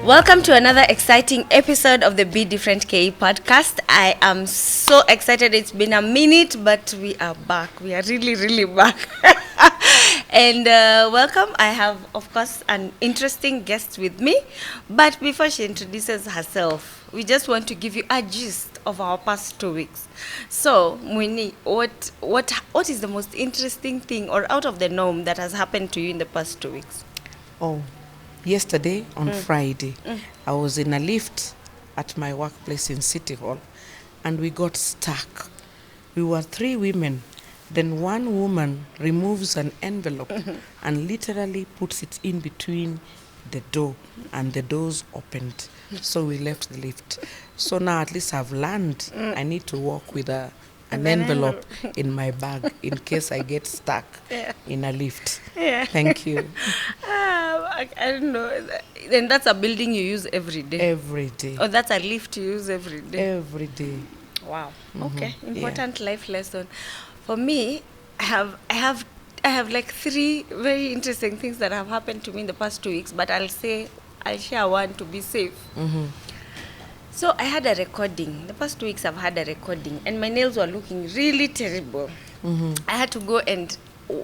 Welcome to another exciting episode of the Be Different KE podcast. I am so excited. It's been a minute, but we are back. We are really back. And welcome. I have, of course, an interesting guest with me. But before she introduces herself, we just want to give you a gist of our past 2 weeks. So, Mueni, what is the most interesting thing or out of the norm that has happened to you in the past 2 weeks? Yesterday, on Friday, I was in a lift at my workplace in City Hall, and we got stuck. We were 3 women. Then one woman removes an envelope and literally puts it in between the door, and the doors opened. So we left the lift. So now at least I've learned I need to walk with an envelope in my bag in case I get stuck in a lift. Thank you. I don't know. And that's a building you use every day? Every day. Or that's a lift you use every day? Every day. Wow. Okay. Important life lesson. For me, I have like 3 very interesting things that have happened to me in the past 2 weeks, but I'll share one to be safe. So I had a recording. The past 2 weeks I've had a recording, and my nails were looking really terrible. I had to go and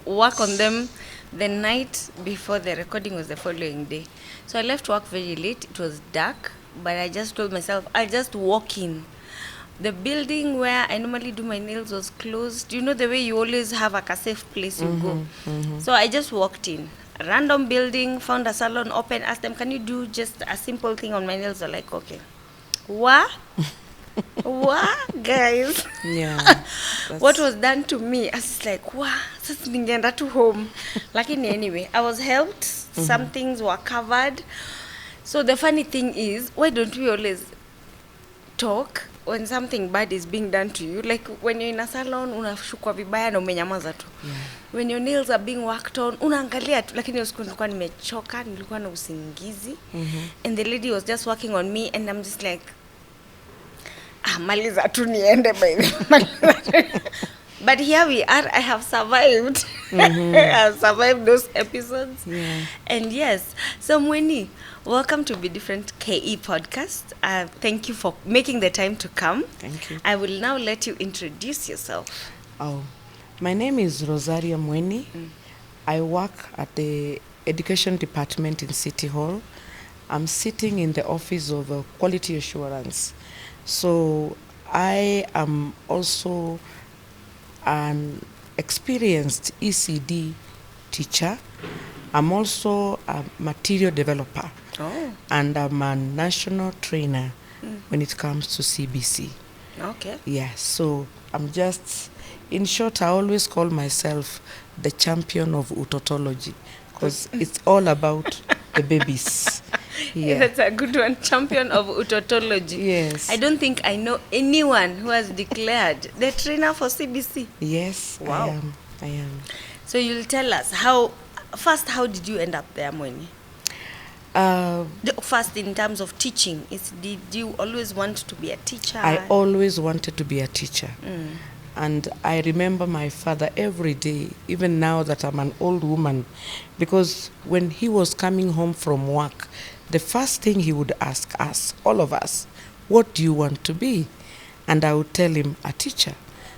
work on them the night before the recording was the following day. So I left work very late. It was dark, but I just told myself I'll just walk in. The building where I normally do my nails was closed. You know the way you always have like a safe place you go. So I just walked in. A random building, found a salon open, asked them, can you do just a simple thing on my nails? They're like, okay. What? What, guys? Yeah. What was done to me? I was like, wow, sasa ningeenda to home. Lakini anyway, I was helped. Some things were covered. So the funny thing is, why don't we always talk when something bad is being done to you? Like when you're in a salon, unashukwa vibaya na umenyamaza tu. When your nails are being worked on, unaangalia tu. Lakini usiku nilikuwa nimechoka, nilikuwa na usingizi. And the lady was just working on me, and I'm just like, maliza tu niende baby. But here we are. I have survived. I have survived those episodes. And yes, so Mueni, welcome to Be Different KE podcast. Thank you for making the time to come. Thank you. I will now let you introduce yourself. My name is Rosalia Mueni. I work at the Education Department in City Hall. I'm sitting in the office of Quality Assurance. So I am also an experienced ECD teacher. I'm also a material developer. And I'm a national trainer when it comes to CBC. Okay. Yeah, so I'm just, in short, I always call myself the Champion of Utotology, because it's all about the babies. Yeah. That's a good one. Champion of Utotology. Yes. I don't think I know anyone who has declared the trainer for CBC. Yes, wow. I am. So you'll tell us how did you end up there, Mueni? First, in terms of teaching, did you always want to be a teacher? I always wanted to be a teacher. And I remember my father every day, even now that I'm an old woman, because when he was coming home from work, the first thing he would ask us, all of us, what do you want to be? And I would tell him, a teacher.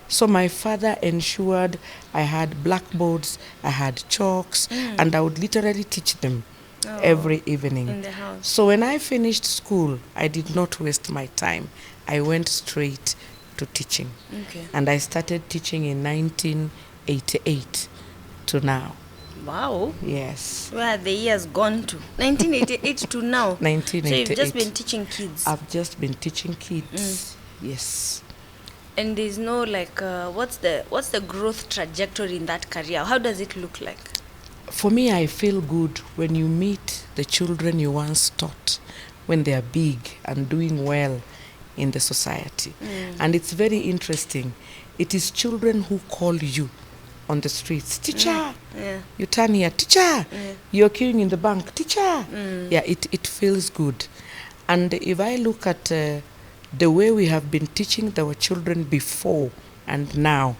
So my father ensured I had blackboards, I had chalks, and I would literally teach them every evening. In the house. So when I finished school, I did not waste my time. I went straight to teaching. Okay. And I started teaching in 1988 to now. Wow. Yes. Where are the years gone to? 1988 to now. 1988. So you've just been teaching kids. I've just been teaching kids. Yes. And there's no like what's the growth trajectory in that career? How does it look like? For me, I feel good when you meet the children you once taught when they are big and doing well in the society. And it's very interesting. It is children who call you on the streets, teacher. You turn here, teacher. You're queuing in the bank, teacher. Yeah, it feels good. And if I look at the way we have been teaching our children before and now,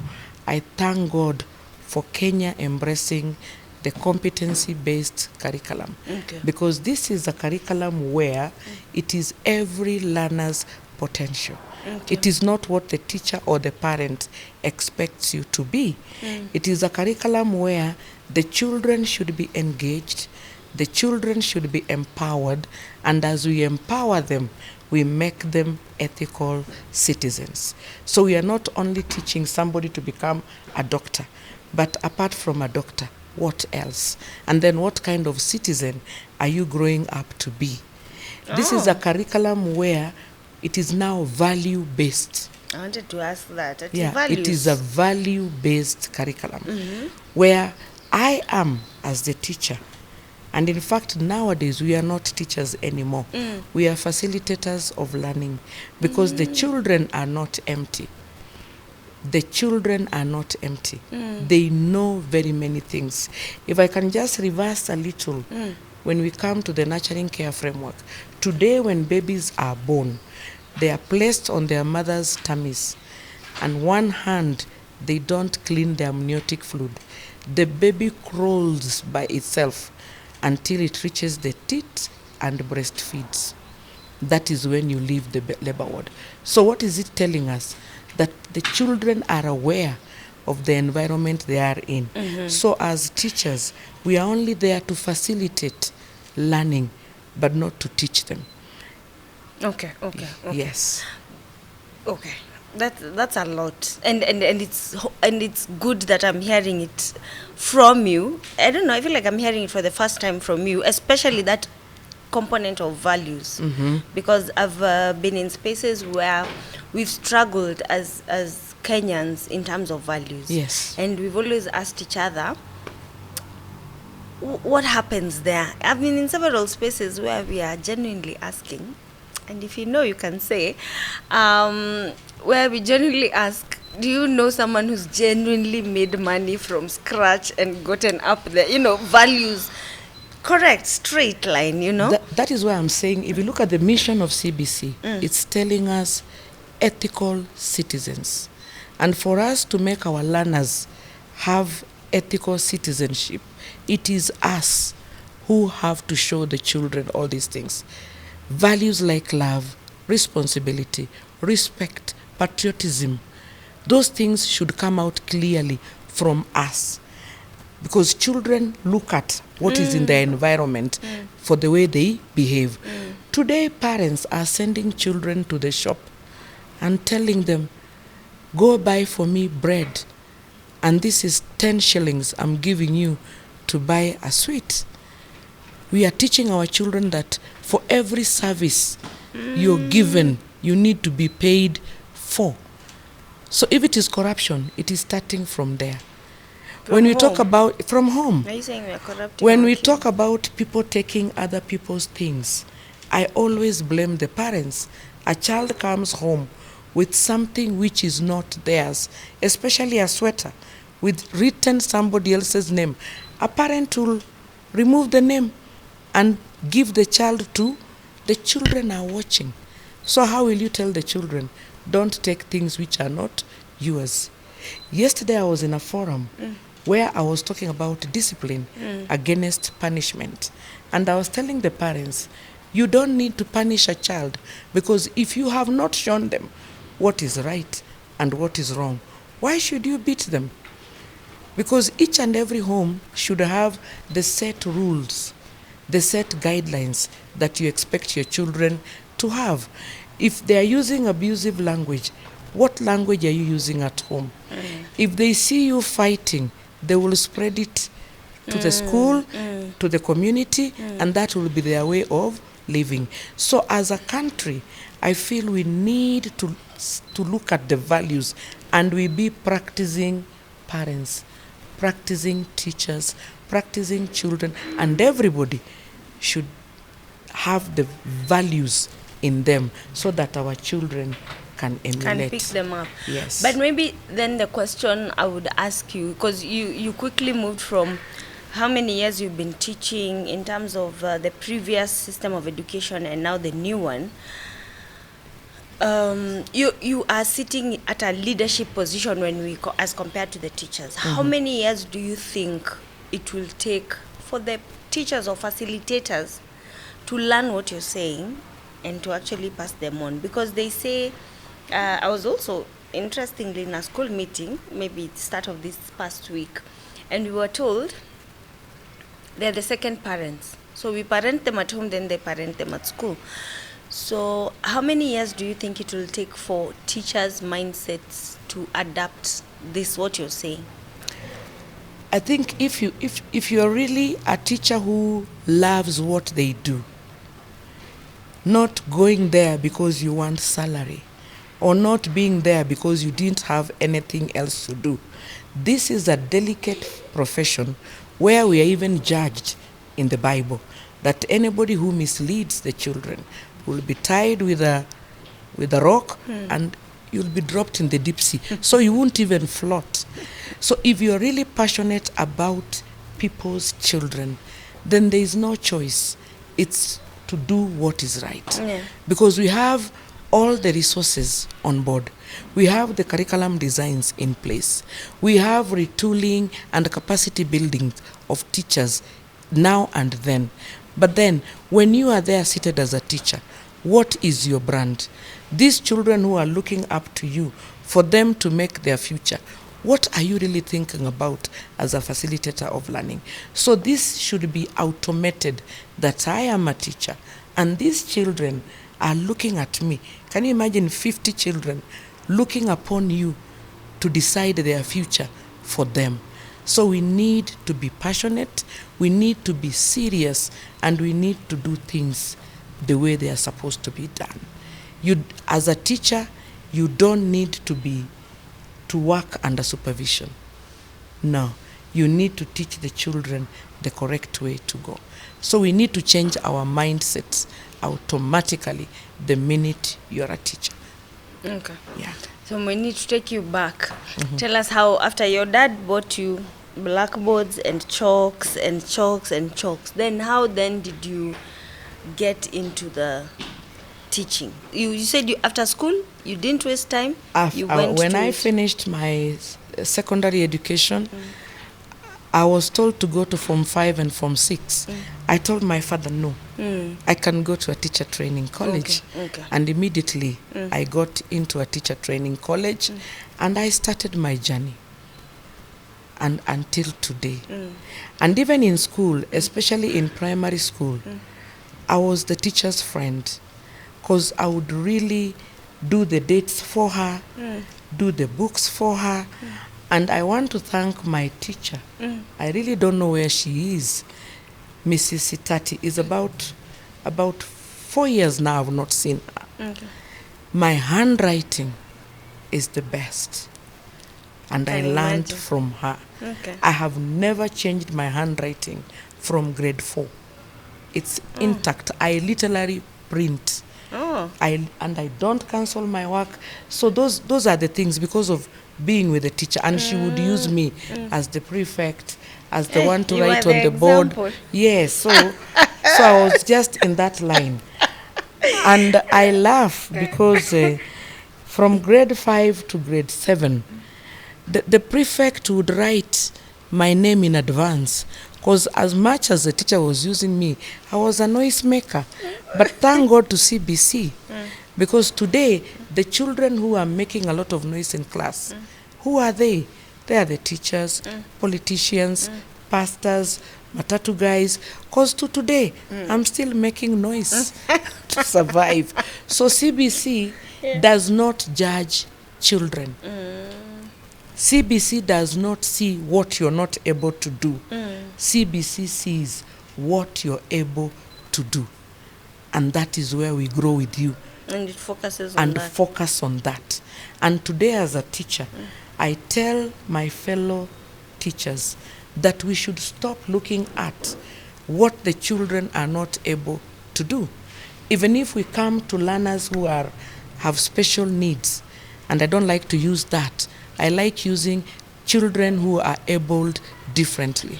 I thank God for Kenya embracing the competency-based curriculum. Okay. Because this is a curriculum where it is every learner's potential. Okay. It is not what the teacher or the parent expects you to be. It is a curriculum where the children should be engaged, the children should be empowered, and as we empower them, we make them ethical citizens. So we are not only teaching somebody to become a doctor, but apart from a doctor, what else? And then what kind of citizen are you growing up to be? This is a curriculum where it is now value-based. I wanted to ask that. It is a value-based curriculum where I am as the teacher. And in fact, nowadays, we are not teachers anymore. We are facilitators of learning because the children are not empty. The children are not empty. They know very many things. If I can just reverse a little, when we come to the nurturing care framework, today when babies are born, they are placed on their mother's tummies, and one hand, they don't clean the amniotic fluid. The baby crawls by itself until it reaches the teat and breastfeeds. That is when you leave the labor ward. So what is it telling us? That the children are aware of the environment they are in. So as teachers, we are only there to facilitate learning, but not to teach them. Okay. Yes. Okay. That's a lot, and it's good that I'm hearing it from you. I don't know. I feel like I'm hearing it for the first time from you, especially that component of values, because I've been in spaces where we've struggled as Kenyans in terms of values. Yes. And we've always asked each other, what happens there? I've been in several spaces where we are genuinely asking, and if you know, you can say, where we genuinely ask, do you know someone who's genuinely made money from scratch and gotten up there? Values, correct, straight line, That is why I'm saying, if you look at the mission of CBC, it's telling us ethical citizens. And for us to make our learners have ethical citizenship, it is us who have to show the children all these things. Values like love, responsibility, respect, patriotism, those things should come out clearly from us. Because children look at what is in their environment for the way they behave. Today, parents are sending children to the shop and telling them, go buy for me bread, and this is 10 shillings I'm giving you to buy a sweet. We are teaching our children that for every service you're given, you need to be paid for. So if it is corruption, it is starting from there. When we talk about from home, are you saying we are corrupting? When we talk about people taking other people's things, I always blame the parents. A child comes home with something which is not theirs, especially a sweater with written somebody else's name. A parent will remove the name and give the child to the children are watching. So how will you tell the children, don't take things which are not yours? Yesterday I was in a forum where I was talking about discipline against punishment. And I was telling the parents, you don't need to punish a child, because if you have not shown them what is right and what is wrong, why should you beat them? Because each and every home should have the set rules, the set guidelines that you expect your children to have. If they are using abusive language, what language are you using at home? If they see you fighting, they will spread it to the school, to the community, and that will be their way of living. So as a country, I feel we need to look at the values, and we be practicing parents, practicing teachers, practicing children, and everybody should have the values in them so that our children can emulate. Can pick them up. Yes. But maybe then the question I would ask you, because you quickly moved from how many years you've been teaching in terms of the previous system of education and now the new one. You are sitting at a leadership position when as compared to the teachers. How many years do you think it will take for the teachers or facilitators to learn what you're saying and to actually pass them on? Because they say, I was also interestingly in a school meeting, maybe the start of this past week, and we were told they're the second parents. So we parent them at home, then they parent them at school. So how many years do you think it will take for teachers' mindsets to adapt this, what you're saying? I think if you're really a teacher who loves what they do, not going there because you want salary, or not being there because you didn't have anything else to do, this is a delicate profession where we are even judged in the Bible that anybody who misleads the children will be tied with a rock and you'll be dropped in the deep sea. So you won't even float. So if you're really passionate about people's children, then there is no choice. It's to do what is right. Yeah. Because we have all the resources on board. We have the curriculum designs in place. We have retooling and capacity building of teachers now and then. But then, when you are there seated as a teacher, what is your brand? These children who are looking up to you for them to make their future, what are you really thinking about as a facilitator of learning? So this should be automated, that I am a teacher and these children are looking at me. Can you imagine 50 children looking upon you to decide their future for them? So we need to be passionate, we need to be serious, and we need to do things the way they are supposed to be done. You, as a teacher, you don't need to work under supervision. No, you need to teach the children the correct way to go. So we need to change our mindsets automatically the minute you're a teacher. Okay. Yeah. So we need to take you back. Tell us how, after your dad bought you blackboards and chalks and chalks and chalks, then how then did you get into the teaching? You said you, after school, you didn't waste time. You went when to I it. finished my secondary education, I was told to go to Form 5 and Form 6. I told my father, no, I can go to a teacher training college. Okay. And immediately I got into a teacher training college and I started my journey. And until today. And even in school, especially in primary school, I was the teacher's friend, because I would really do the dates for her, do the books for her. And I want to thank my teacher. I really don't know where she is. Mrs. Sitati is about 4 years now I've not seen her. Okay. My handwriting is the best. And I learned imagine. from her. Okay. I have never changed my handwriting from grade 4. It's intact. I literally print. Oh. And I don't cancel my work. So those are the things, because of being with the teacher. And she would use me as the prefect, as the one to you write are on the the board. example. Yes, so I was just in that line. And I laugh because from grade 5 to grade 7, the prefect would write my name in advance, because as much as the teacher was using me, I was a noise maker. But thank God to CBC, because today the children who are making a lot of noise in class, who are they? They are the teachers, politicians, pastors, matatu guys. Because today I'm still making noise to survive. So CBC does not judge children. CBC does not see what you're not able to do. CBC sees what you're able to do. And that is where we grow with you. And it focuses on and that. focus on that. And today as a teacher, I tell my fellow teachers that we should stop looking at what the children are not able to do. Even if we come to learners who have special needs, and I don't like to use that, I like using children who are abled differently.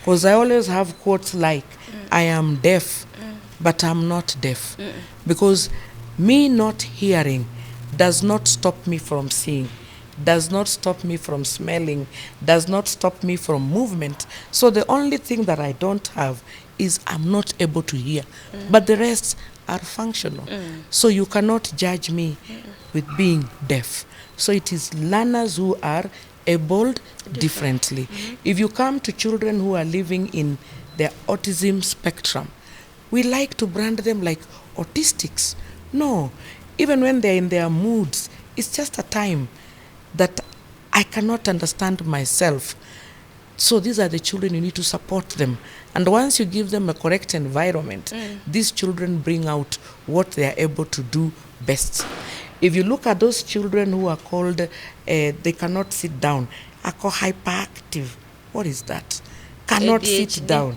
Because I always have quotes like, I am deaf, but I'm not deaf. Because me not hearing does not stop me from seeing. does not stop me from smelling, does not stop me from movement. So the only thing that I don't have is I'm not able to hear. But the rest are functional. So you cannot judge me with being deaf. So it is learners who are abled differently. If you come to children who are living in the autism spectrum, we like to brand them like autistics. No, even when they're in their moods, it's just a time that I cannot understand myself. So these are the children, you need to support them. And once you give them a correct environment, these children bring out what they are able to do best. If you look at those children who are called, they cannot sit down, ako hyperactive. What is that? Cannot ADHD. sit down.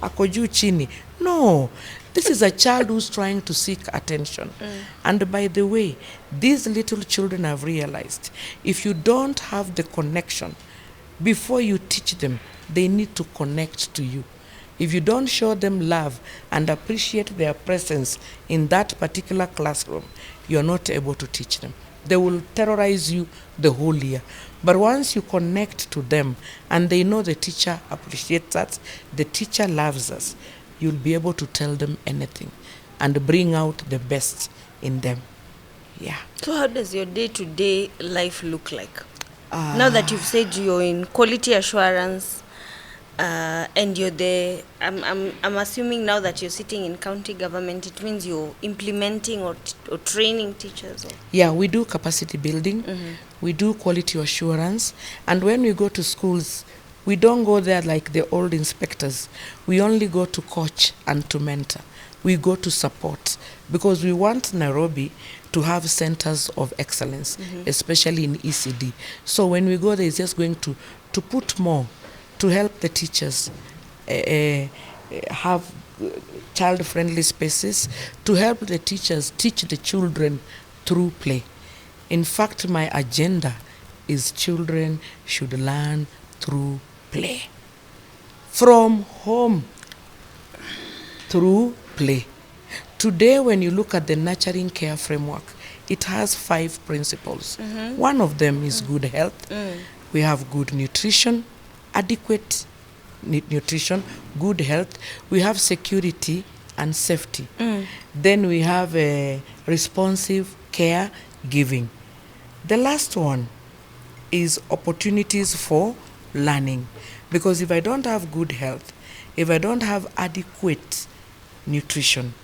Ako juu chini. No, this is a child who's trying to seek attention. And by the way, these little children have realized, if you don't have the connection, before you teach them, they need to connect to you. If you don't show them love and appreciate their presence in that particular classroom, you're not able to teach them. They will terrorize you the whole year. But once you connect to them and they know the teacher appreciates us, the teacher loves us, you'll be able to tell them anything and bring out the best in them. Yeah. So how does your day-to-day life look like? Now that you've said you're in quality assurance, and you're there, I'm assuming now that you're sitting in county government, it means you're implementing or training teachers. Or? Yeah, we do capacity building, we do quality assurance, and when we go to schools, we don't go there like the old inspectors. We only go to coach and to mentor. We go to support, because we want Nairobi to have centers of excellence, especially in ECD. So when we go there, it's just going to put more, to help the teachers have child-friendly spaces, to help the teachers teach the children through play. In fact, my agenda is children should learn through play. From home, through play. Today, when you look at the nurturing care framework, it has 5 principles. One of them is good health. We have good nutrition, adequate nutrition, good health. We have security and safety. Then we have responsive care giving. The last one is opportunities for learning. Because if I don't have good health, if I don't have adequate nutrition,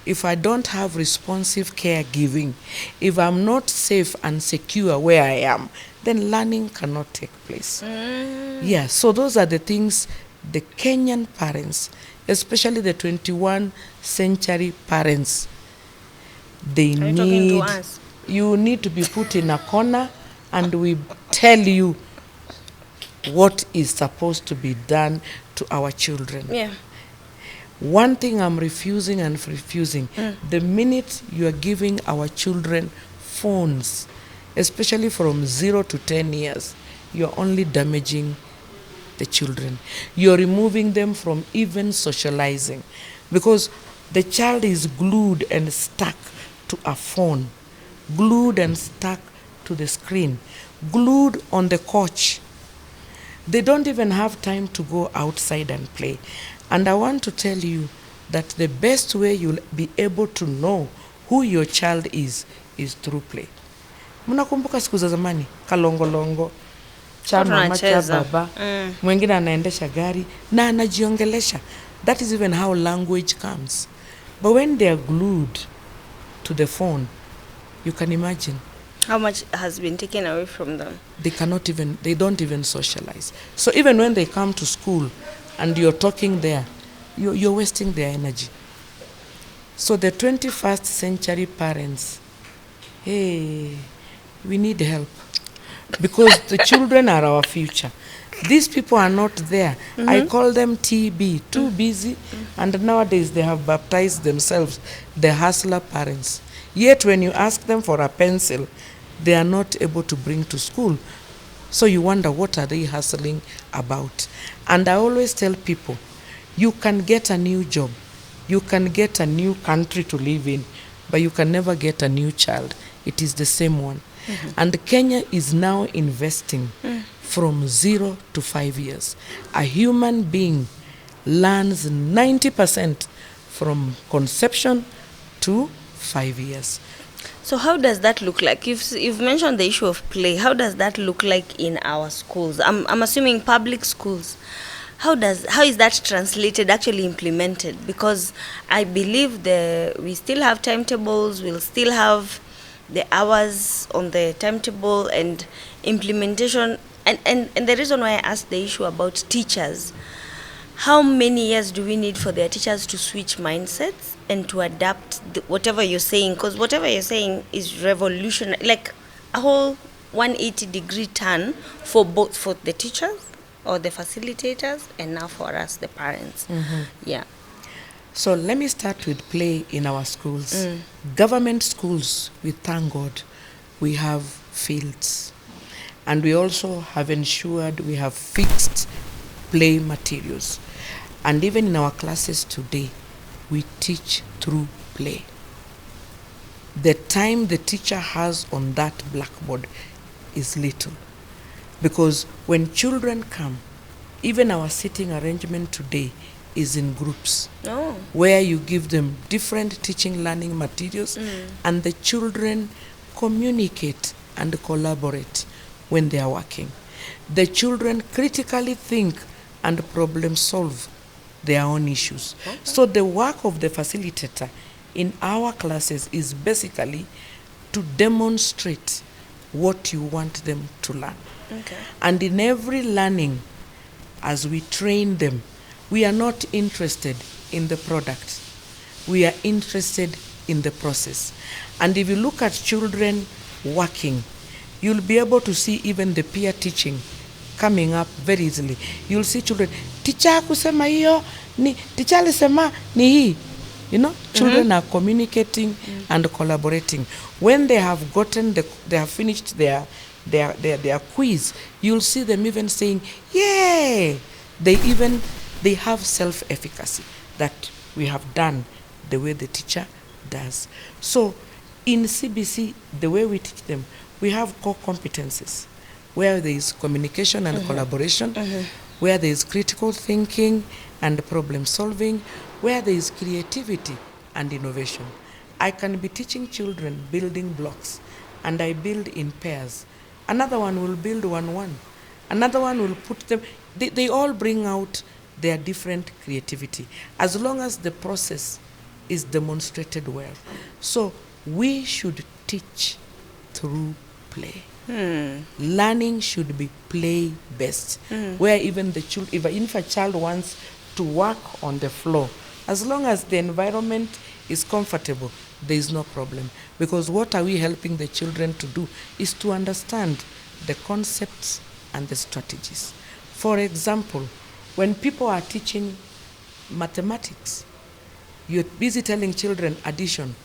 if I don't have responsive care giving, if I'm not safe and secure where I am, then learning cannot take place. Yeah, so those are the things the Kenyan parents, especially the 21st century parents, they Are you need. talking to us? You need to be put in a corner and we tell you what is supposed to be done to our children. Yeah. One thing I'm refusing, the minute you are giving our children phones, especially from 0 to 10 years, you're only damaging the children. You're removing them from even socializing, because the child is glued and stuck to a phone, glued and stuck to the screen, glued on the couch. They don't even have time to go outside and play. And I want to tell you that the best way you'll be able to know who your child is through play. Mnakumbuka siku za zamani, kalongolongo, cha mama cha baba, mwingine anaendesha gari na anajiongelesha. That is even how language comes. But when they are glued to the phone, you can imagine how much has been taken away from them. They don't even socialize. So even when they come to school and you're talking there, you're wasting their energy. So the 21st century parents, hey, we need help, because the children are our future. These people are not there. I call them TB, too busy, and nowadays they have baptized themselves the hustler parents. Yet when you ask them for a pencil, they are not able to bring to school. So you wonder, what are they hustling about? And I always tell people, you can get a new job, you can get a new country to live in, but you can never get a new child. It is the same one. And Kenya is now investing from 0 to 5 years. A human being learns 90% from conception to 5 years. So how does that look like? You've mentioned the issue of play. How does that look like in our schools? I'm assuming public schools. How is that translated, actually implemented? Because I believe we still have timetables, we'll still have the hours on the timetable and implementation. And the reason why I asked the issue about teachers, how many years do we need for their teachers to switch mindsets and to adapt whatever you're saying? Because whatever you're saying is revolutionary, like a whole 180-degree turn for the teachers or the facilitators, and now for us, the parents. Yeah. So let me start with play in our schools. Government schools, we thank God, we have fields. And we also have ensured we have fixed play materials. And even in our classes today, we teach through play. The time the teacher has on that blackboard is little. Because when children come, even our sitting arrangement today is in groups, where you give them different teaching learning materials, and the children communicate and collaborate when they are working. The children critically think and problem solve their own issues. So the work of the facilitator in our classes is basically to demonstrate what you want them to learn. And in every learning, as we train them, we are not interested in the product. We are interested in the process. And if you look at children working, you'll be able to see even the peer teaching coming up very easily. You'll see children, teacher kusema hiyo, teacher alisema ni hii. You know, children are communicating and collaborating. When they have they have finished their quiz, you'll see them even saying, yay! They have self-efficacy that we have done the way the teacher does. So in CBC, the way we teach them, we have core competencies where there is communication and collaboration, where there is critical thinking and problem solving, where there is creativity and innovation. I can be teaching children building blocks, and I build in pairs. Another one will build 1-1. Another one will put them, they all bring out their different creativity, as long as the process is demonstrated well. So we should teach through play. Learning should be play-based, where even if a child wants to work on the floor, as long as the environment is comfortable, there is no problem. Because what are we helping the children to do is to understand the concepts and the strategies. For example, when people are teaching mathematics, you're busy telling children addition,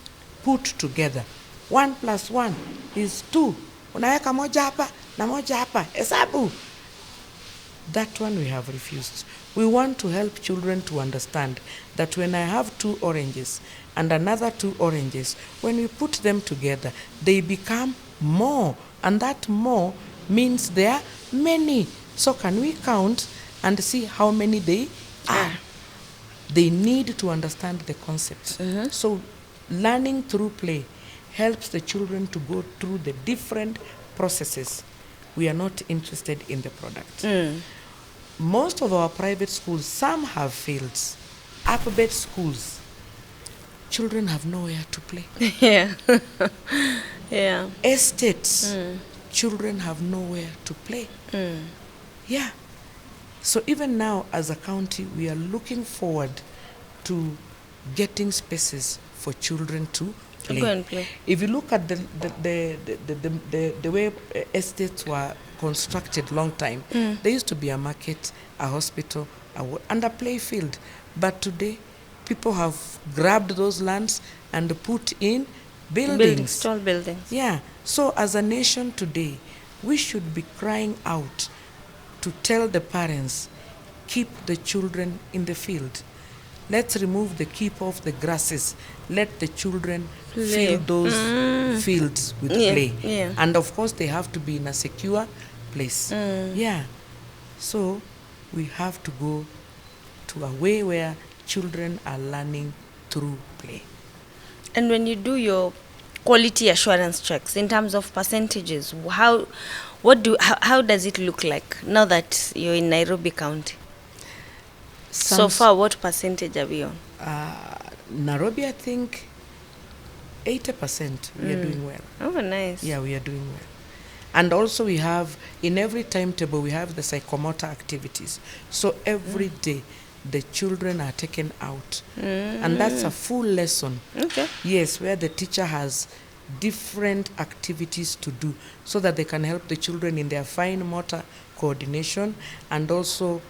put together. 1 + 1 is 2. Unaweka moja hapa na moja hapa, hesabu. That one we have refused. We want to help children to understand that when I have 2 oranges and another 2 oranges, when we put them together, they become more. And that more means there are many. So can we count and see how many they are? They need to understand the concepts. So learning through play helps the children to go through the different processes. We are not interested in the product. Most of our private schools, some have fields. Alphabet schools, children have nowhere to play. Yeah. Estates, children have nowhere to play. Yeah. So even now, as a county, we are looking forward to getting spaces for children to play. Go and play. If you look at the way estates were constructed long time, there used to be a market, a hospital, and a play field. But today, people have grabbed those lands and put in buildings. Tall buildings. Yeah. So as a nation today, we should be crying out to tell the parents, keep the children in the field. let's remove the keep off the grasses, let the children Play. fill those fields with play. Yeah. And of course they have to be in a secure place. Yeah. So we have to go to a way where children are learning through play. And when you do your quality assurance checks in terms of percentages, how does it look like now that you're in Nairobi County? So far, what percentage are we on? Nairobi, I think 80% we are doing well. Oh, nice. Yeah, we are doing well. And also we have, in every timetable, we have the psychomotor activities. So every day, the children are taken out. And that's a full lesson. Okay. Yes, where the teacher has different activities to do so that they can help the children in their fine motor coordination and also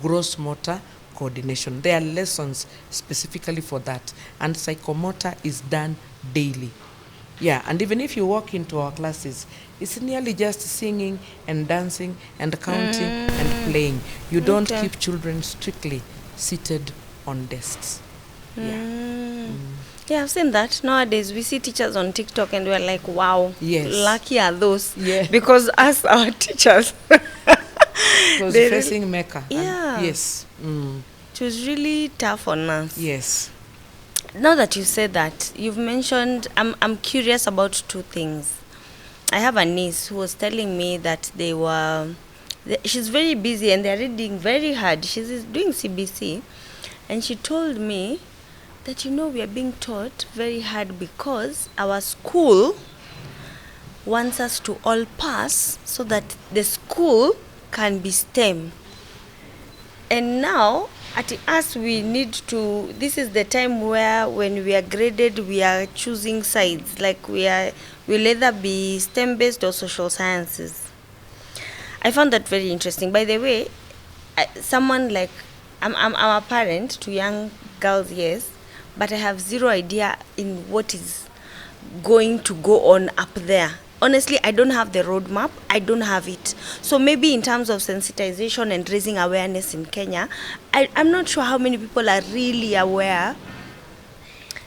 gross motor coordination. There are lessons specifically for that. And psychomotor is done daily. Yeah, and even if you walk into our classes, it's nearly just singing and dancing and counting and playing. You don't keep children strictly seated on desks. Yeah. Yeah, I've seen that. Nowadays, we see teachers on TikTok and we're like, wow, Yes. lucky are those. Yeah. Because us, our teachers, It was they facing Mecca. Yeah. Yes. it was really tough on us. Yes. Now that you said that, you've mentioned, I'm curious about two things. I have a niece who was telling me that she's very busy and they're reading very hard. She's doing CBC. And she told me that, we are being taught very hard because our school wants us to all pass so that the school can be STEM. And now, at us, we need to, this is the time where when we are graded, we are choosing sides. Like we'll either be STEM-based or social sciences. I found that very interesting. By the way, I'm a parent to young girls, yes, but I have zero idea in what is going to go on up there. Honestly, I don't have the roadmap. I don't have it. So maybe in terms of sensitization and raising awareness in Kenya, I'm not sure how many people are really aware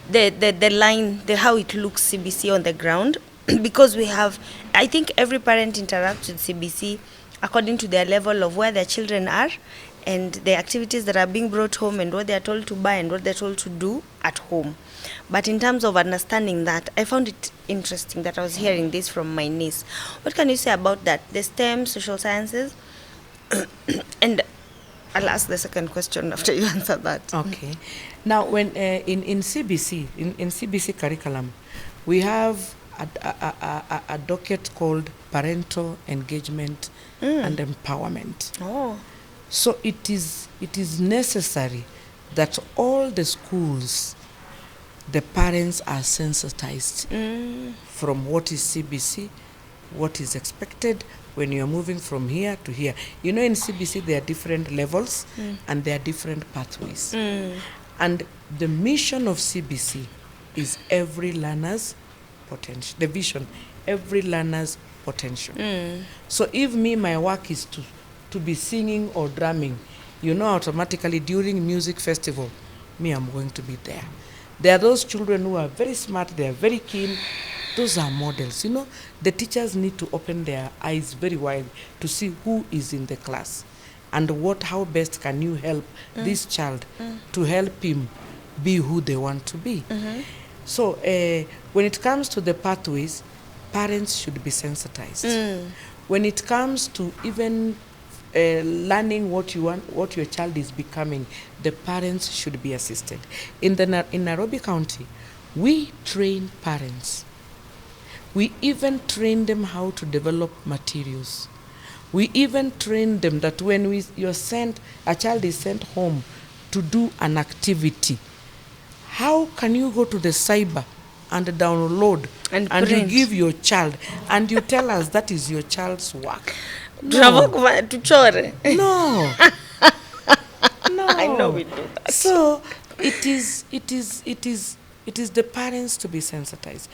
the line, how it looks CBC on the ground. Because I think every parent interacts with CBC according to their level of where their children are and the activities that are being brought home and what they are told to buy and what they're told to do at home. But in terms of understanding that, I found it interesting that I was hearing this from my niece. What can you say about that? The STEM, social sciences? And I'll ask the second question after you answer that. Okay. Now, when in CBC, in CBC curriculum, we have a docket called parental engagement and empowerment. Oh. So it is necessary that all the schools, the parents are sensitized from what is CBC, what is expected when you are moving from here to here. In CBC there are different levels and there are different pathways. And the mission of CBC is every learner's potential. The vision, every learner's potential. So if my work is to be singing or drumming, automatically during music festival, I'm going to be there. There are those children who are very smart, they are very keen. Those are models. The teachers need to open their eyes very wide to see who is in the class and how best can you help this child to help him be who they want to be. So when it comes to the pathways, parents should be sensitized. When it comes to even learning what you want, what your child is becoming, the parents should be assisted. In Nairobi County, we train parents. We even train them how to develop materials. We even train them that when a child is sent home to do an activity, how can you go to the cyber and download and you give your child and you tell us that is your child's work? No. No. No. I know we do that. So it is the parents to be sensitized.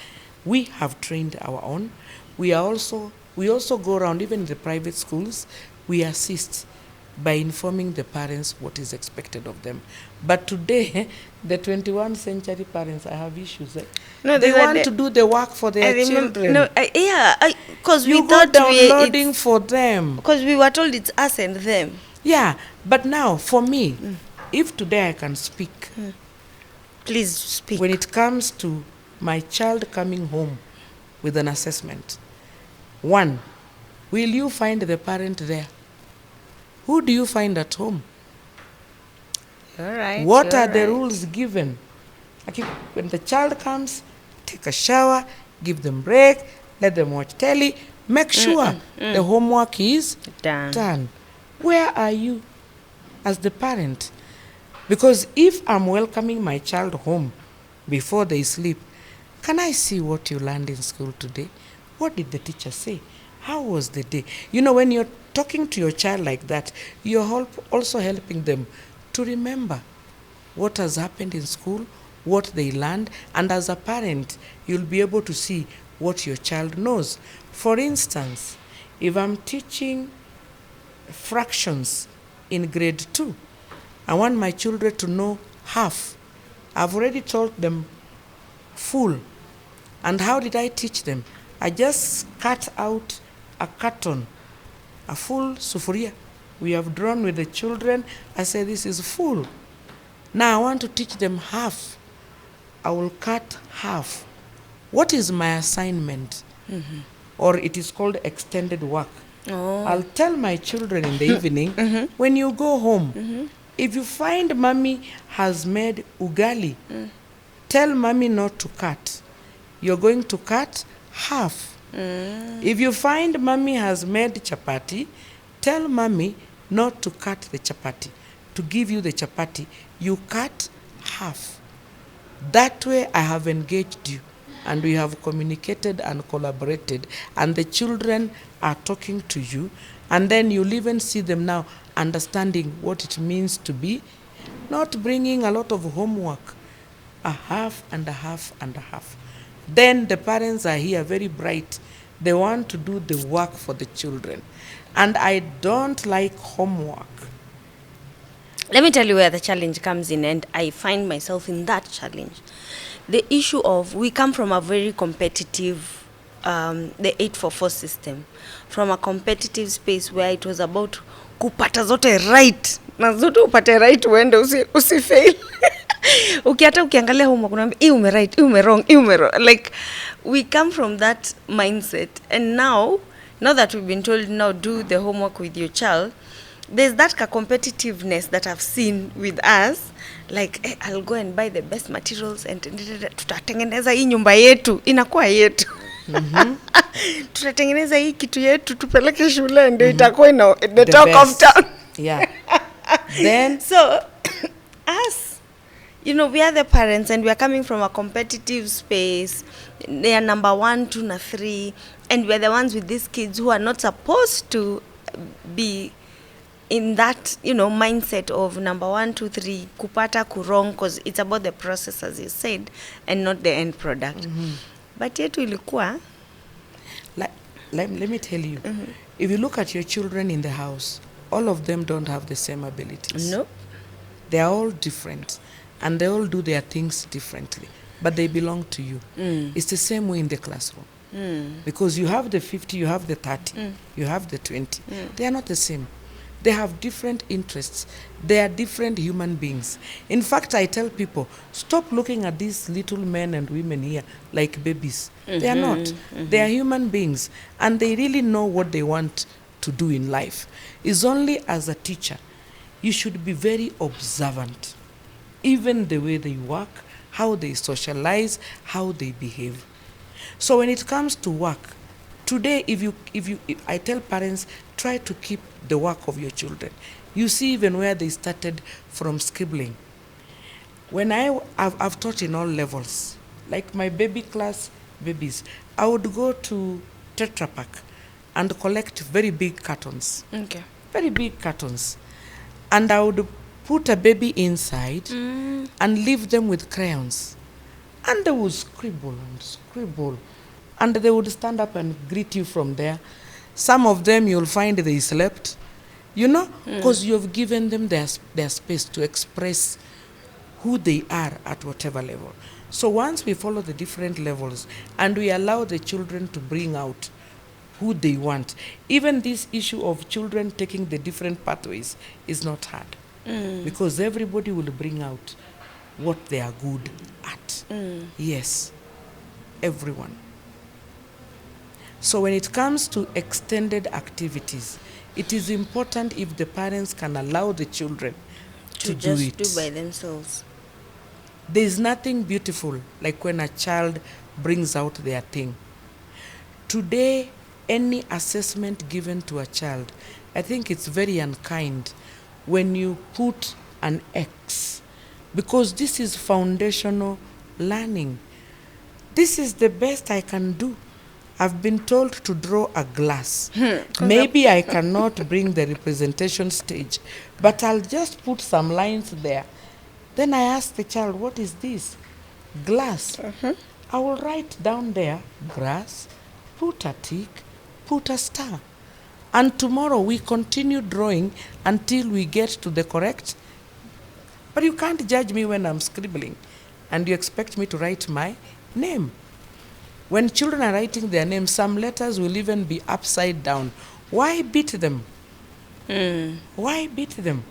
We have trained our own. We also go around, even in the private schools, we assist by informing the parents what is expected of them. But today, the 21st century parents, I have issues. No, they want to do the work for their children. No, because we You go thought downloading for them. Because we were told it's us and them. Yeah, but now for me, if today I can speak, please speak. When it comes to my child coming home with an assessment, one, will you find the parent there? Who do you find at home? All right. What are the rules given? When the child comes, take a shower, give them break, let them watch telly, make sure the homework is done. Where are you as the parent? Because if I'm welcoming my child home before they sleep, can I see what you learned in school today? What did the teacher say? How was the day? You know, when you're talking to your child like that, you're also helping them to remember what has happened in school, what they learned, and as a parent, you'll be able to see what your child knows. For instance, if I'm teaching fractions in grade 2, I want my children to know half. I've already taught them full. And how did I teach them? I just cut out a carton, a full sufuria. We have drawn with the children. I say this is full. Now I want to teach them half. I will cut half. What is my assignment? Or it is called extended work. I'll tell my children in the evening, when you go home, if you find mommy has made ugali, tell mommy not to cut. You're going to cut half. If you find mommy has made chapati, tell mommy not to cut the chapati. To give you the chapati, you cut half. That way I have engaged you, and we have communicated and collaborated, and the children are talking to you, and then you'll even see them now understanding what it means to be not bringing a lot of homework, a half and a half and a half. Then the parents are here very bright. They want to do the work for the children. And I don't like homework. Let me tell you where the challenge comes in, and I find myself in that challenge. The issue of, we come from a very competitive, the 844 system, from a competitive space where it was about kupata zote right, na zote upate right uende usifail. Ukiata ukiangalia homework unaambia hii ume right, hii ume wrong, hii ume wrong. Like, we come from that mindset, and now that we've been told, now do the homework with your child, there's that competitiveness that I've seen with us, like, hey, I'll go and buy the best materials and tutatengeneza hii nyumba yetu inakuwa yetu. Tutatengeneza hii kitu yetu tupeleke shule ndio itakuwa the talk of town. Yeah. Then so us, you know, we are the parents and we are coming from a competitive space. They are number 1, 2, and 3, and we are the ones with these kids who are not supposed to be in that, you know, mindset of number 1, 2, 3, kupata kurong, because it's about the process, as you said, and not the end product. But yetu ilikuwa, let me tell you, if you look at your children in the house, all of them don't have the same abilities. No. They are all different, and they all do their things differently, but they belong to you. It's the same way in the classroom. Because you have the 50, you have the 30, you have the 20. They are not the same. They have different interests. They are different human beings. In fact, I tell people, stop looking at these little men and women here like babies. They are not. They are human beings, and they really know what they want to do in life. It's only as a teacher, you should be very observant. Even the way they work, how they socialize, how they behave. So when it comes to work, today, if I tell parents, try to keep the work of your children. You see even where they started from scribbling. When I've taught in all levels, like my baby class, babies, I would go to Tetra Pak and collect very big cartons. Okay. Very big cartons. And I would put a baby inside and leave them with crayons. And they would scribble and scribble. And they would stand up and greet you from there. Some of them you'll find they slept. You know, because you've given them their space to express who they are at whatever level. So once we follow the different levels and we allow the children to bring out who they want, even this issue of children taking the different pathways is not hard. Because everybody will bring out what they are good at. Yes, everyone. So when it comes to extended activities, it is important if the parents can allow the children to do just it. do by themselves. There is nothing beautiful like when a child brings out their thing. Today, any assessment given to a child, I think it's very unkind when you put an X, because this is foundational learning. This is the best I can do. I've been told to draw a glass. Maybe I cannot bring the representation stage, but I'll just put some lines there. Then I ask the child, what is this? Glass. I will write down there, grass, put a tick, put a star. And tomorrow we continue drawing until we get to the correct. But you can't judge me when I'm scribbling and you expect me to write my name. When children are writing their names, some letters will even be upside down. Why beat them? Why beat them?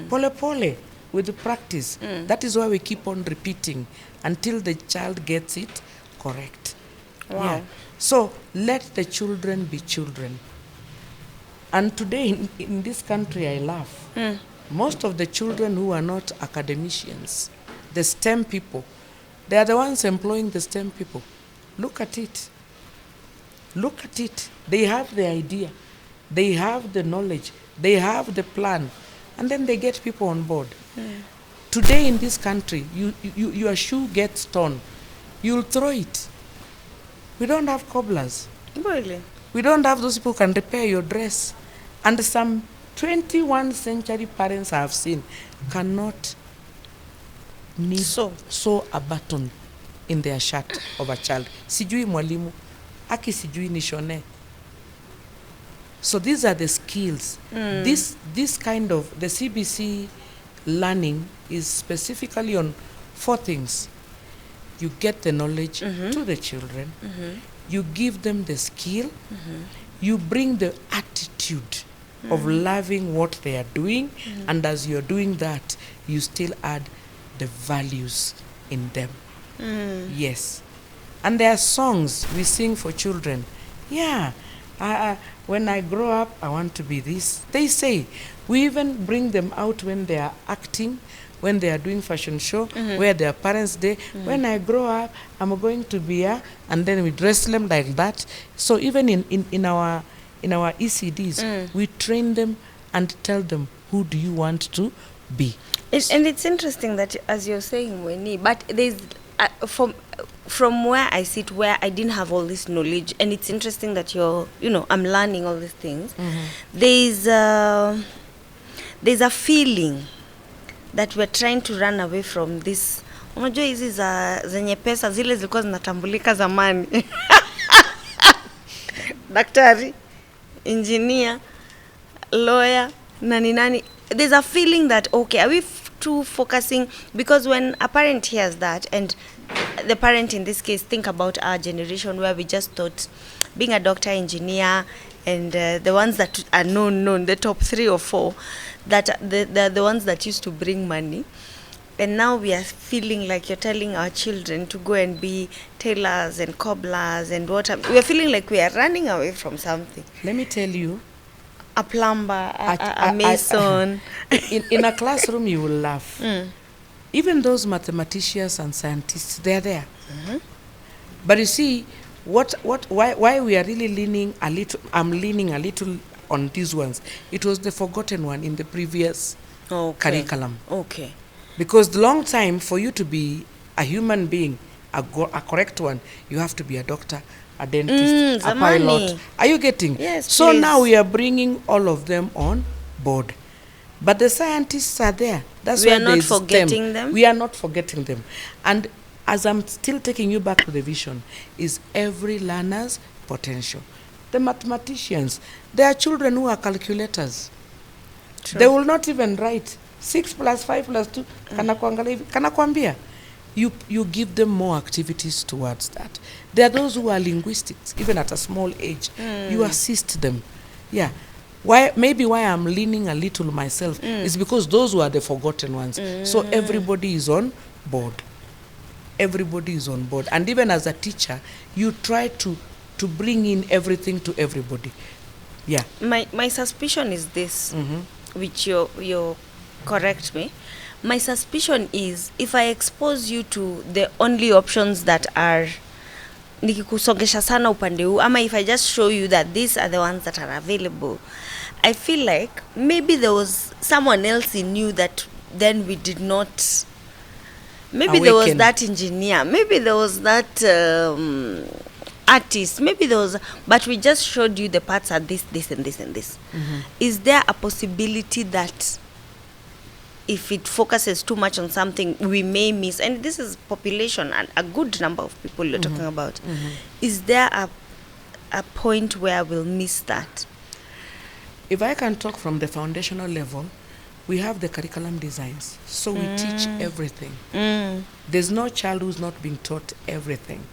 Pole pole with the practice. That is why we keep on repeating until the child gets it correct. Wow. Yeah. So let the children be children. And today in this country, I laugh. Most of the children who are not academicians, the STEM people, they are the ones employing the STEM people. Look at it. Look at it. They have the idea. They have the knowledge. They have the plan. And then they get people on board. Today in this country, your shoe gets torn. You'll throw it. We don't have cobblers. Really? We don't have those people who can repair your dress. And some 21st century parents I have seen cannot sew a button in their shirt of a child. Sijui mwalimu, aki sijui nishone. So these are the skills. This kind of, the CBC learning is specifically on 4 things. You get the knowledge to the children. You give them the skill. You bring the attitude of loving what they are doing. And as you're doing that, you still add the values in them. Yes. And there are songs we sing for children. Yeah. When I grow up, I want to be this. They say, we even bring them out when they are acting, when they are doing fashion show, where their parents' day. When I grow up, I'm going to be a, and then we dress them like that. So even in our ECDs, we train them and tell them, who do you want to be? And it's interesting that, as you're saying, Mueni, but there's from where I sit, where I didn't have all this knowledge, and it's interesting that I'm learning all these things. There's a feeling that we're trying to run away from this. Unajua hizi zenye pesa zile zilikuwa zinatambulika zamani. Daktari, engineer, lawyer, nani. There's a feeling that, okay, are we too focusing? Because when a parent hears that, and the parent in this case think about our generation where we just thought being a doctor, engineer, and the ones that are known, the top 3 or 4, that they're the ones that used to bring money. And now we are feeling like you're telling our children to go and be tailors and cobblers and what. We are feeling like we are running away from something. Let me tell you. A plumber, a mason. In a classroom, you will laugh. Even those mathematicians and scientists, they're there. But you see, why we are really leaning a little, I'm leaning a little on these ones. It was the forgotten one in the previous curriculum. Okay. Because the long time, for you to be a human being, a correct one, you have to be a doctor, a dentist, a pilot. Are you getting? Yes, so please. Now we are bringing all of them on board. But the scientists are there. That's we why are not forgetting them. We are not forgetting them. And as I'm still taking you back to the vision, is every learner's potential. The mathematicians, there are children who are calculators. They will not even write 6 plus 5 plus 2. Kanakwambia. You give them more activities towards that. There are those who are linguistics, even at a small age. You assist them. Yeah. Maybe why I'm leaning a little myself is because those who are the forgotten ones. So everybody is on board. Everybody is on board. And even as a teacher, you try to bring in everything to everybody. Yeah. My suspicion is this, which you correct me. My suspicion is if I expose you to the only options that are nikikusongesha sana upande huu, ama if I just show you that these are the ones that are available, I feel like maybe there was someone else in you that then we did not. Maybe there was that engineer. Maybe there was that artist. Maybe there was, but we just showed you the parts are this, this, and this, and this. Is there a possibility that if it focuses too much on something, we may miss? And this is population and a good number of people you're talking about. Is there a point where we'll miss that? If I can talk from the foundational level, we have the curriculum designs. So we teach everything. There's no child who's not being taught everything.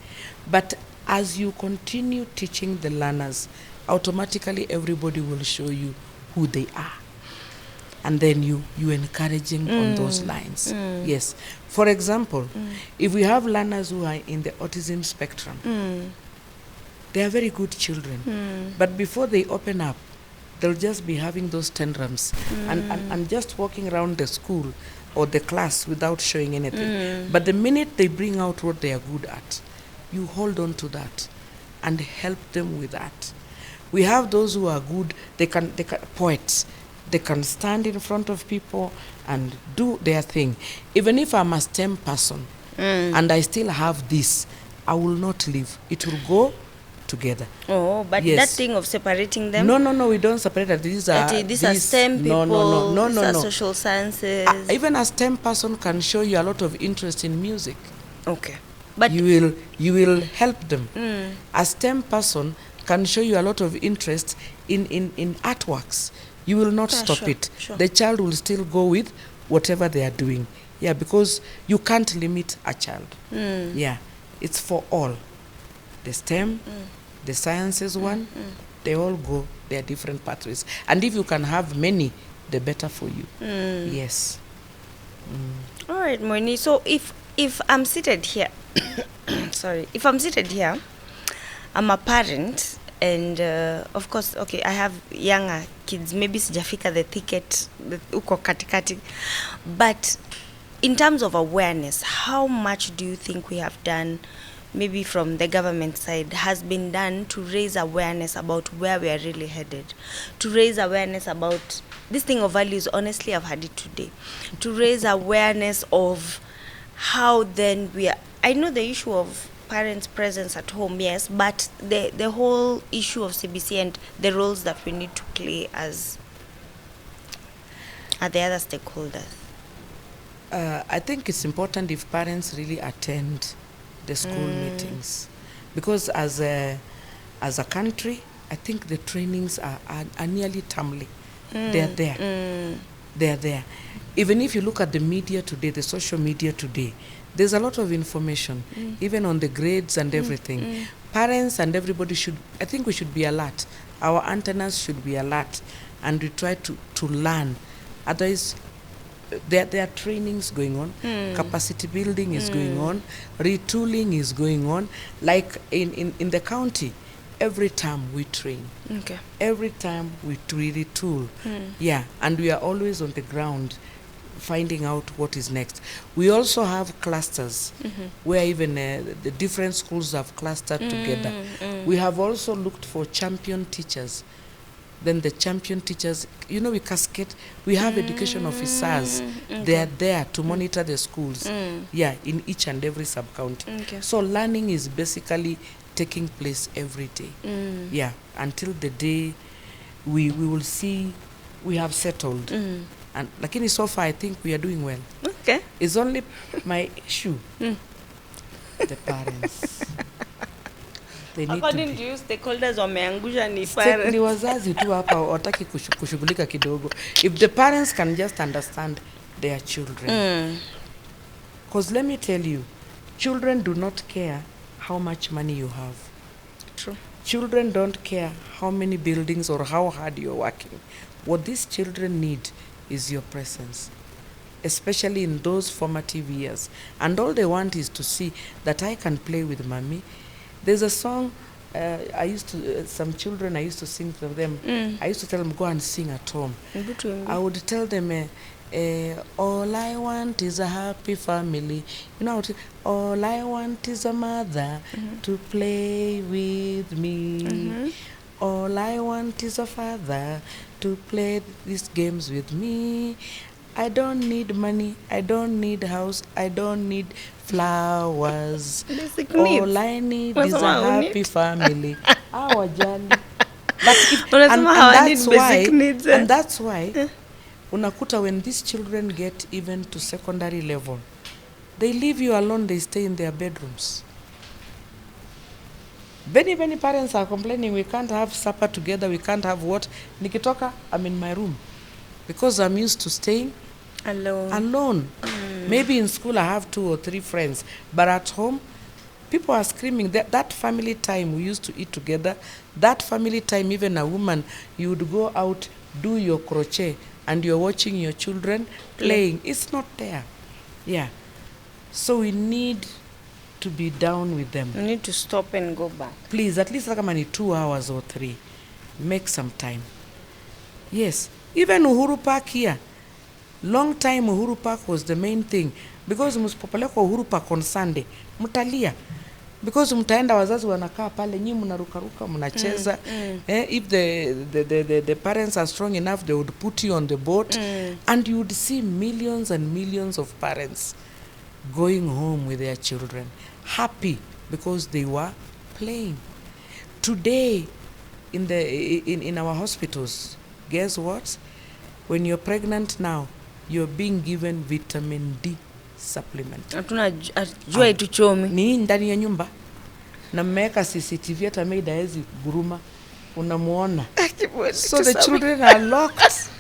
But as you continue teaching the learners, automatically everybody will show you who they are. And then you encouraging on those lines. Yes. For example, if we have learners who are in the autism spectrum, they are very good children. But before they open up, they'll just be having those tantrums and just walking around the school or the class without showing anything. But the minute they bring out what they are good at, you hold on to that and help them with that. We have those who are good, they can poets. They can stand in front of people and do their thing. Even if I'm a STEM person and I still have this, I will not leave. It will go together. Oh, but that thing of separating them? No, we don't separate that. These are STEM people, no. social sciences. Even a STEM person can show you a lot of interest in music. Okay. But you will help them. A STEM person can show you a lot of interest in artworks. You will not stop it. Sure. The child will still go with whatever they are doing. Yeah, because you can't limit a child. Yeah, it's for all. The STEM, the sciences one, they all go their different pathways. And if you can have many, the better for you. Yes. All right, Mueni. So if I'm seated here, if I'm seated here, I'm a parent. And of course, okay, I have younger kids. Maybe sijafika the thicket, uko katikati. But in terms of awareness, how much do you think we have done, maybe from the government side, has been done to raise awareness about where we are really headed? To raise awareness about this thing of values. Honestly, I've had it today. To raise awareness of how then we are. I know the issue of parents' presence at home, yes, but the whole issue of CBC and the roles that we need to play as the other stakeholders. I think it's important if parents really attend the school meetings, because as a country, I think the trainings are nearly timely. They're there. They're there. Even if you look at the media today, the social media today, there's a lot of information, even on the grades and everything. Parents and everybody I think we should be alert. Our antennas should be alert, and we try to learn. Otherwise, there are trainings going on, capacity building is going on, retooling is going on. Like in the county, every time we train. Okay. Every time we retool. Yeah, and we are always on the ground finding out what is next. We also have clusters where even the different schools have clustered together. We have also looked for champion teachers. Then the champion teachers, we cascade. We have education officers. They are there to monitor the schools. Yeah, in each and every sub-county. Okay. So learning is basically taking place every day. Yeah, until the day we will see we have settled. And lakini so far I think we are doing well. Okay. It's only my issue. The parents. They need to According be. to you, stakeholders wameangusha ni Ni parents. wazazi tu hapa wataki kushughulika kidogo. If the parents can just understand their children. Because let me tell you, children do not care how much money you have. True. Children don't care how many buildings or how hard you're working. What these children need is your presence, especially in those formative years. And all they want is to see that I can play with mommy. There's a song some children, I used to sing to them. I used to tell them, go and sing at home. I would tell them, all I want is a happy family. You know, all I want is a mother to play with me. All I want is a father to play these games with me. I don't need money, I don't need house, I don't need flowers. Basic All needs. I need is a happy family. Hawajali. And that's why unakuta when these children get even to secondary level, they leave you alone, they stay in their bedrooms. Many parents are complaining, we can't have supper together, we can't have what? Nikitoka, I'm in my room. Because I'm used to staying alone. Maybe in school I have 2 or 3 friends, but at home, people are screaming. That family time we used to eat together, that family time, even a woman, you would go out, do your crochet, and you're watching your children playing. It's not there. Yeah. So we need to be down with them. You need to stop and go back. Please, at least kama ni 2 hours or 3, make some time. Yes. Even Uhuru Park here, long time Uhuru Park was the main thing. Because msipopeleka Uhuru Park on Sunday, mtalia. Because mtaenda wazazi wanakaa pale, nyi mnarukaruka, mnacheza. If the parents are strong enough, they would put you on the boat. And you would see millions and millions of parents going home with their children, happy because they were playing. Today, in our hospitals, guess what? When you're pregnant now, you're being given vitamin D supplement. Hatuna jua ituchomi. Ni ndani ya nyumba. Na mmeweka CCTV hata maid haezi guruma. Unamuona. So the children are locked.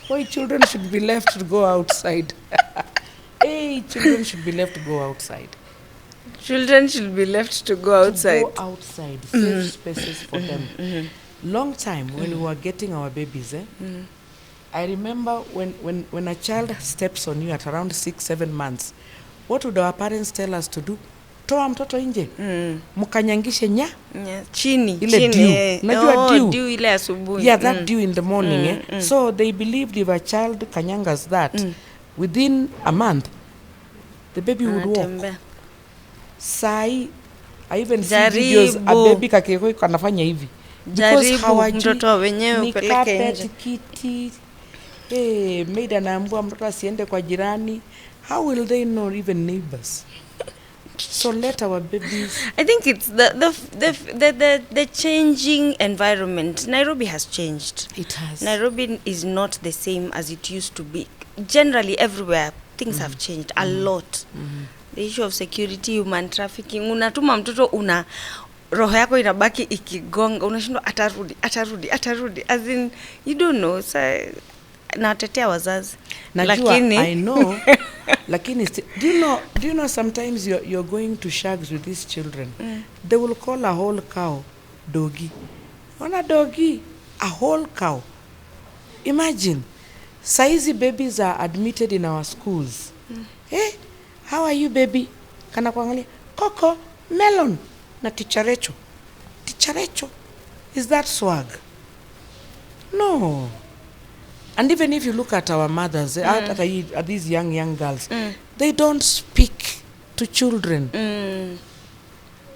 Why children should be left to go outside? Hey, children should be left to go outside. Children should be left to go outside. To go outside, safe spaces for them. Long time when we were getting our babies, I remember when a child steps on you at around 6-7 months, what would our parents tell us to do? Toa mtoto nje. Mukanyangishe chini. Ile dew. Unajua dew ile asubuhi. Yeah, that dew in the morning. So they believed if a child kanyangas that, within a month, the baby would walk. Sai, I even see videos, a baby kakeko kanafanya hivi. Because mtoto wenyewe upeleke nje. Kiti. Maid anaambua mtoto asiende kwa jirani. How will they know, even neighbors? So let our babies. I think it's the changing environment. Nairobi has changed. It has. Nairobi is not the same as it used to be. Generally, everywhere things have changed a lot. The issue of security, human trafficking. Unatuma mtoto roho yako inabaki ikigonga, unashindwa atarudi. As in, you don't know. So, natetea wazazi. Lakini I know. Lakini do you know sometimes you're going to shags with these children. They will call a whole cow doggy. Ona doggy, a whole cow. Imagine, saizi babies are admitted in our schools. Hey, how are you baby? Kana kuangalia Coco, melon na ticharecho. Ticharecho, is that swag? No. And even if you look at our mothers, at these young girls, they don't speak to children.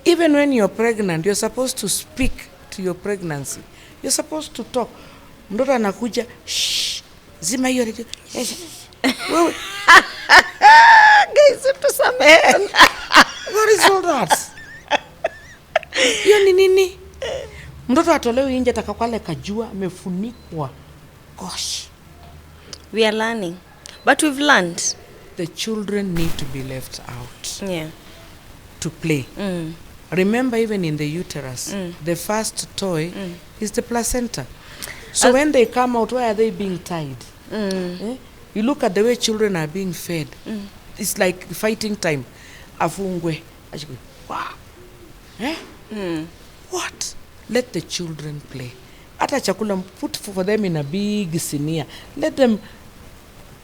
Even when you're pregnant, you're supposed to speak to your pregnancy. You're supposed to talk. Mtoto anakuja, shh, zima hiyo radio. Wewe. Guys, tusamehe. What is all that? Hiyo ni nini? Mtoto atolewe nje atakakwale kajua amefunikwa. Gosh. We are learning. But we've learned. The children need to be left out. Yeah. To play. Remember, even in the uterus, the first toy is the placenta. So when they come out, why are they being tied? You look at the way children are being fed. It's like fighting time. Afungwe. Wow. What? Let the children play. Ata chakula, put for them in a big sinia. Let them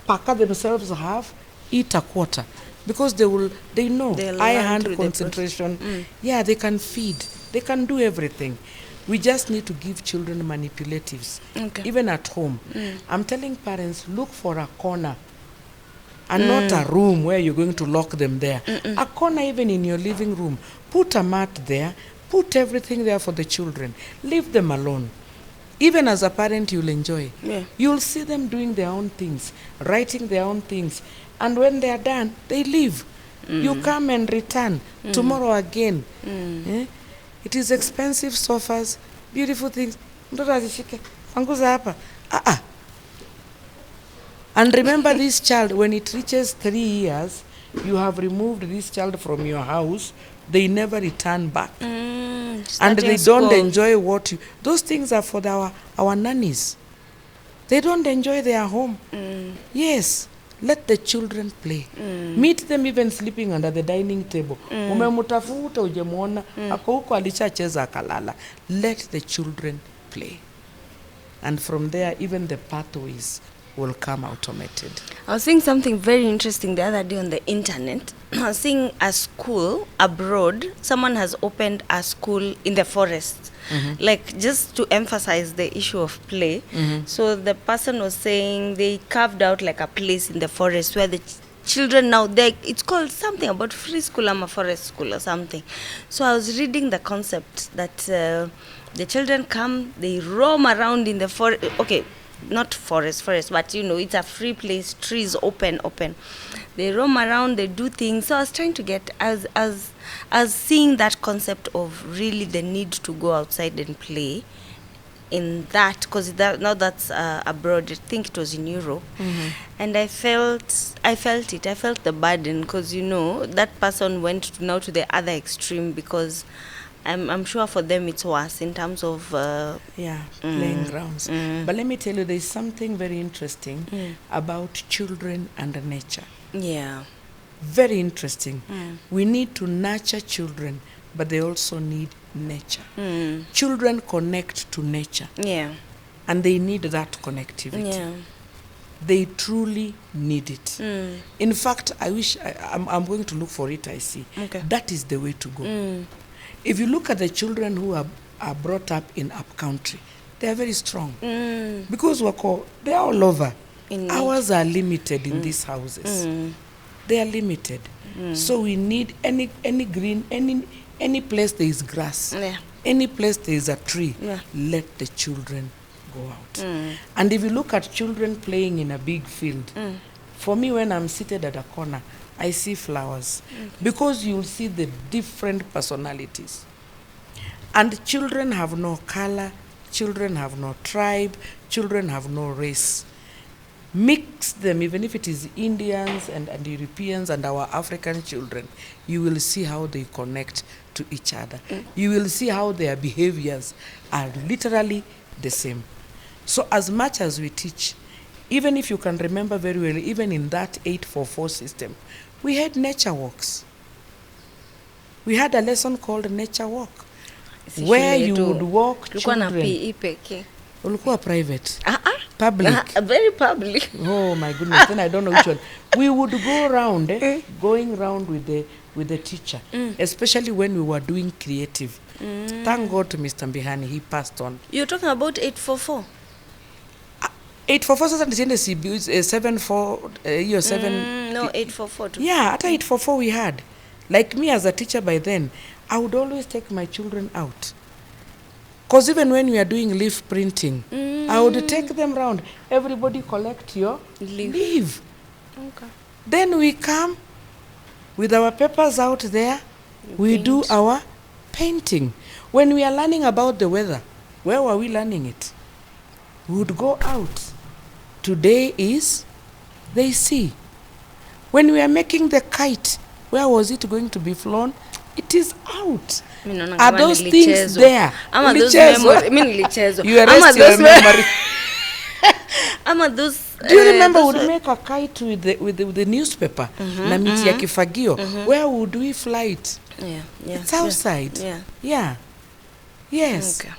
pack themselves half, eat a quarter. Because they know eye-hand concentration. Yeah, they can feed. They can do everything. We just need to give children manipulatives, even at home. I'm telling parents, look for a corner and not a room where you're going to lock them there. A corner even in your living room. Put a mat there. Put everything there for the children. Leave them alone. Even as a parent, you'll enjoy. You'll see them doing their own things, writing their own things. And when they are done, they leave. You come and return tomorrow again. It is expensive sofas, beautiful things. And remember this child, when it reaches 3 years, you have removed this child from your house, they never return back. And they don't enjoy what you... Those things are for our nannies. They don't enjoy their home. Yes. Let the children play. Meet them even sleeping under the dining table. Umemutafuta ujemuona, ako huko alishacheza akalala. Let the children play. And from there, even the pathways will come automated. I was seeing something very interesting the other day on the internet. I was seeing a school abroad. Someone has opened a school in the forest. Like, just to emphasize the issue of play. So the person was saying they carved out like a place in the forest where the children now, it's called something about free school or forest school or something. So I was reading the concept that the children come, they roam around in the forest. Okay, not forest, but it's a free place, trees open. They roam around, they do things. So I was trying to get as seeing that concept of really the need to go outside and play in that, because now that's abroad. I think it was in Europe. And I felt it. I felt the burden, because that person went now to the other extreme, because I'm sure for them it's worse in terms of playing grounds. But let me tell you, there's something very interesting about children and nature. Yeah. Very interesting. We need to nurture children, but they also need nature. Children connect to nature. Yeah. And they need that connectivity. Yeah. They truly need it. In fact, I wish I'm going to look for it, I see. Okay. That is the way to go. If you look at the children who are brought up in up country, they are very strong. Because they are all over. Ours are limited in these houses. They are limited. So we need any green, any place there is grass, any place there is a tree, let the children go out. And if you look at children playing in a big field, for me, when I'm seated at a corner, I see flowers. Because you'll see the different personalities. And children have no color, children have no tribe, children have no race. Mix them, even if it is Indians and Europeans and our African children, you will see how they connect to each other. You will see how their behaviors are literally the same. So as much as we teach, even if you can remember very well, even in that 844 system, we had nature walks. We had a lesson called nature walk, where you would walk children. Ulikuwa private. Public. Very public. Oh my goodness, then I don't know which one. We would go around, going around with the teacher, especially when we were doing creative. Thank God to Mr. Mbihani, he passed on. You're talking about 844? 844 sasa nisiende CBU 74 year 7. No, 844 too. Yeah, at 844 we had. Like me as a teacher by then, I would always take my children out. Because even when we are doing leaf printing, I would take them round. Everybody collect your leaf. Okay. Then we come with our papers out there. We do our painting. When we are learning about the weather, where were we learning it? We would go out. Today is, they see. When we are making the kite, where was it going to be flown? It is out. Mimi naona Are kama those things nilichezwa. there? Ama those Ulichezwa? memory, mimi nilichezwa. You Ama erased your those memory. ama those Do you remember those we'd make a kite with the newspaper na miti ya kifagio? Where would we fly it? Yeah. It's outside. Yeah. Yes. Okay.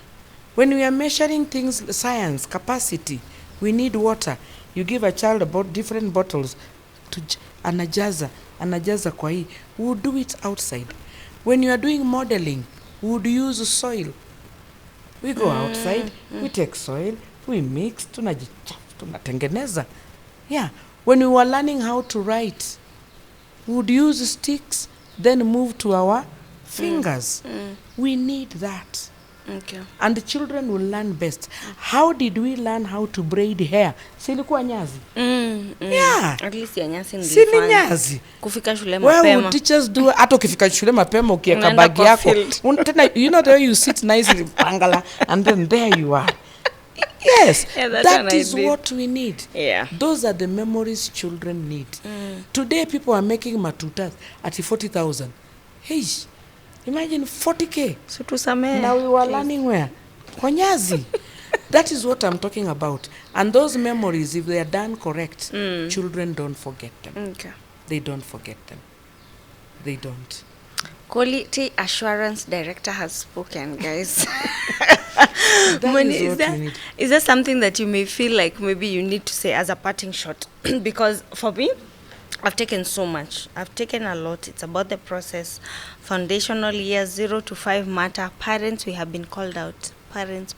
When we are measuring things, science, capacity, we need water. You give a child about different bottles to anajaza kwa hii. We would do it outside. When you are doing modeling, we would use soil. We go outside, we take soil, we mix, tunatengeneza. Yeah. When we were learning how to write, we would use sticks, then move to our fingers. We need that. Okay. And the children will learn best. How did we learn how to braid hair? Silikuwa nyazi. Yeah. At least ya nyasi Si ni nyazi. Kufika shule Where mapema. would teachers do? Hata ukifika shule mapema ukieka Unaenda bag kwa yako. field. Tena, you know the way you sit nicely pangala and then there you are. Yes. Yeah, that is what we need. Yeah. Those are the memories children need. Today people are making matutas at 40,000. Hey. Imagine 40K. So tusamee. Now we were learning where? Konyazi. That is what I'm talking about. And those memories, if they are done correct, children don't forget them. Okay. They don't forget them. They don't. Quality Assurance Director has spoken, guys. Is there something that you may feel like maybe you need to say as a parting shot? Because for me, I've taken so much. I've taken a lot. It's about the process. Foundational years 0 to 5 matter. Parents, we have been called out. Parents.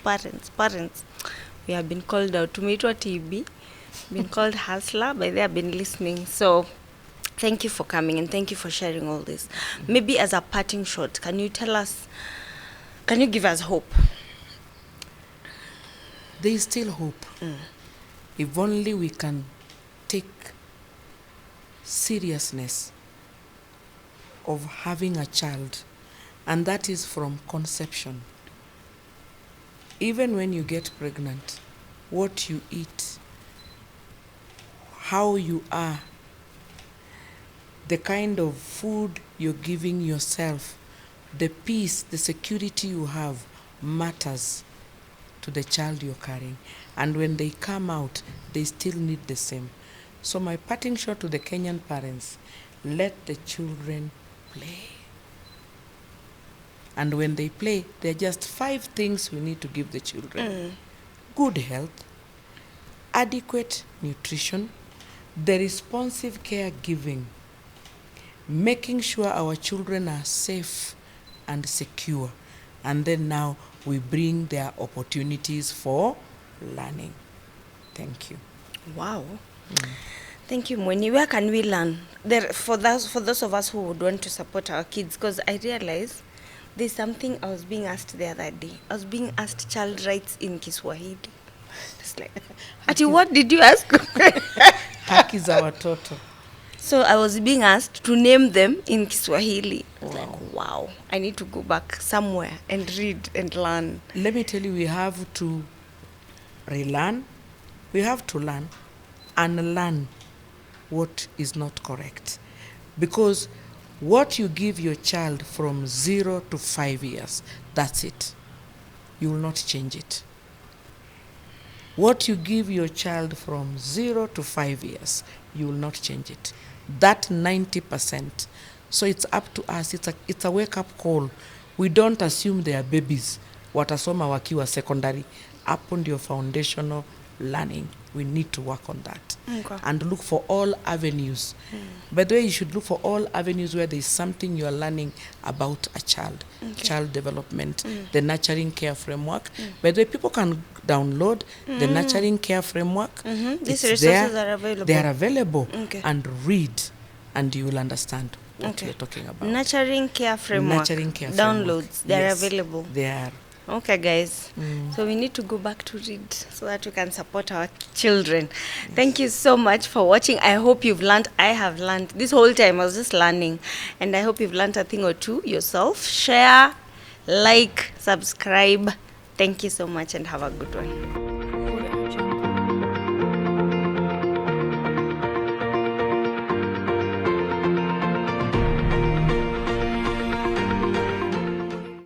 We have been called out. Tumeitwa TB. Been called hustler, but they have been listening. So thank you for coming and thank you for sharing all this. Maybe as a parting shot, can you give us hope? There is still hope. If only we can take seriousness of having a child, and that is from conception. Even when you get pregnant, what you eat, how you are, the kind of food you're giving yourself, the peace, the security you have matters to the child you're carrying. And when they come out, they still need the same. So my parting shot to the Kenyan parents, let the children play. And when they play, there are just 5 things we need to give the children. Good health, adequate nutrition, the responsive caregiving, making sure our children are safe and secure. And then now we bring their opportunities for learning. Thank you. Wow. Thank you, Mueni. Where can we learn? For those of us who would want to support our kids, because I realize there's something I was being asked the other day. I was being asked child rights in Kiswahili. It's like, Ati, what did you ask? Haki za watoto. So I was being asked to name them in Kiswahili. Like, wow, I need to go back somewhere and read and learn. Let me tell you, we have to relearn. We have to learn and learn what is not correct. Because what you give your child from 0 to 5 years, that's it. You will not change it. What you give your child from 0 to 5 years, you will not change it. That 90%. So it's up to us. It's a wake-up call. We don't assume they are babies. Watasoma wakiwa secondary. Up on your foundational learning. We need to work on that. Okay. And look for all avenues. By the way, you should look for all avenues where there is something you are learning about a child. Okay. Child development, the nurturing care framework. By the way, people can download the nurturing care framework. These resources are available. They are available. Okay. And read, and you will understand what we're talking about. Nurturing care framework. Nurturing care downloads. Framework. They are Yes, available. They are. Okay, guys. So we need to go back to read so that we can support our children. Yes. Thank you so much for watching. I hope you've learned. I have learned. This whole time I was just learning. And I hope you've learned a thing or two yourself. Share, like, subscribe. Thank you so much and have a good one.